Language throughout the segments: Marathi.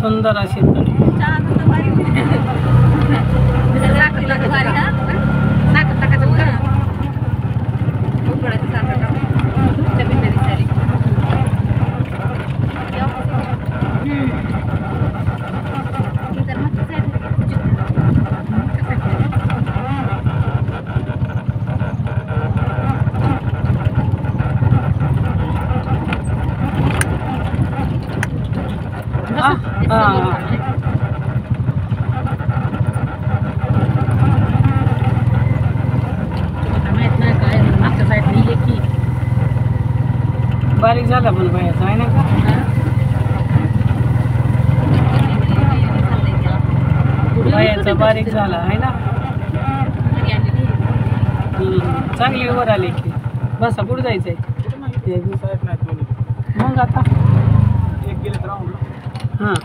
सुंदर अशी बारीक झाला पण बायाचा आहे ना का बायाचा बारीक झाला आहे ना चांगली वर आली की बसा पुढे जायचंय मग आता एक गेले हां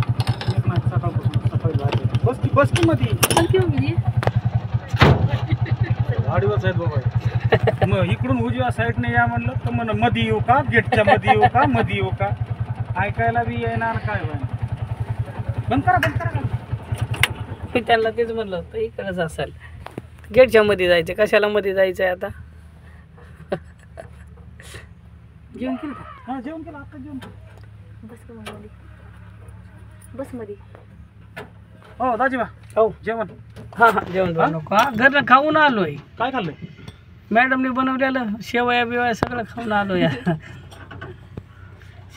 बसकी मध्ये गाडीवर साहेब बाबा मग इकडून उजव्या साईडने या म्हणलं तर म्हण मध्ये येऊ का गेटच्या मध्ये येऊ का मध्ये येऊ का ऐकायला बी येणार काय बंद करा मी त्यांना तेच म्हणलं होतं इकडंच असेल गेटच्या मध्ये जायचं कशाला मध्ये जायचं आहे आता जेवण केलं का हां जेवण केलं आता जेवण बस मध्ये हो दाजीबा हो जेवण हां हां जेवण नको हां घरनं खाऊन आलोय काय खाल्लंय मॅडमने बनवलेलं शेवया बिवया सगळं खाऊन आलो या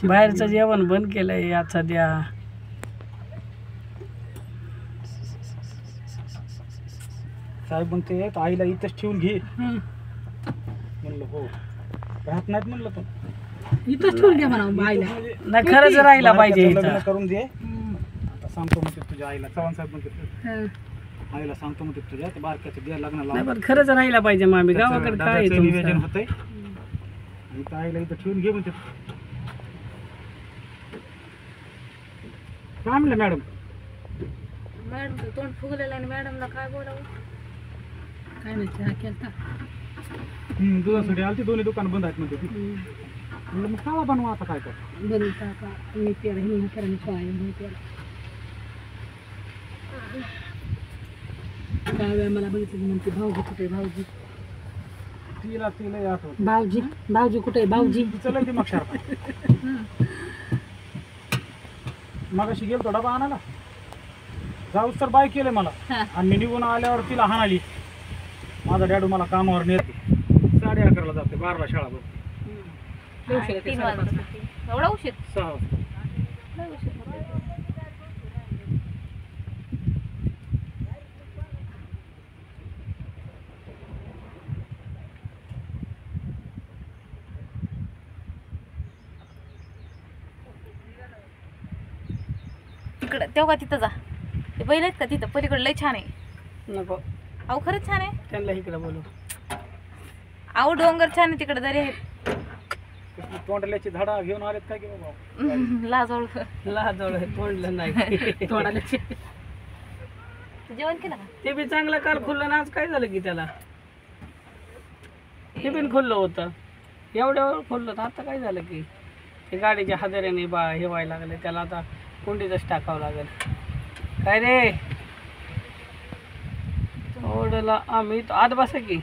बाहेरचं जेवण बंद केलंय याचा द्या साहेब म्हणते आईला इथंच ठेवून घे म्हणलं हो राहत नाहीत म्हणलं पण इथंच ठेवून घ्या म्हणा आईला नाही खरंच राहिला पाहिजे करून दे आता सांगतो म्हणते तुझ्या आईला चव्हाण साहेब म्हणते आईला सांगतो म्हणते तुझ्या ते बारक्याचं द्या लग्नाला पण खरंच राहिला पाहिजे मामी गावाकडे काय नियोजन होतंय आणि आईला इथं ठेवून घे म्हणते काय म्हणलं मॅडम तोंड फुगलेलं आणि मॅडमला काय बोलावं काय नाही चहा केलता दुधासाठी आली दोन्ही दुकान बंद आहेत म्हणते म्हणलं मग खावा बनवा आता काय कर बनवता का मी पेरा हिंग करा मी काय वेळ मला बघितलं म्हणते भाऊजी कुठे भाऊजी तिला आठवत भाऊजी कुठे भाऊजी चला ती मग शार्प मग अशी गेलो डबा आणायला जाऊस तर बाय केलं मला आणि मी निघून आल्यावर तिला हाणाली माझा डॅडू मला कामावर नेते 11:30ला जाते 12ला शाळा बघ एवढा उशीर 6 तिकडं तेव्हा तिथं जा ते बैल आहेत का तिथं पलीकडे लय छान आहे नको अहो खरंच छान आहे त्यांना इकडे बोलू अहो डोंगर छान आहे तिकडे दरी आहेत तोंडल्याची झाडा घेऊन आलेत काय की बाबा लाजवळ तोंडलं नाही तोंडाला जेवण केलं का ते बी चांगलं काल खुललं ना आज काय झालं की त्याला ते पण खुललं होतं एवढ्यावर खुललं होतं आता काय झालं की ते गाडीच्या हादऱ्याने हे व्हायला लागले त्याला आता कुंडीतच टाकावं लागेल काय रे ओढला आम्ही आत बसा की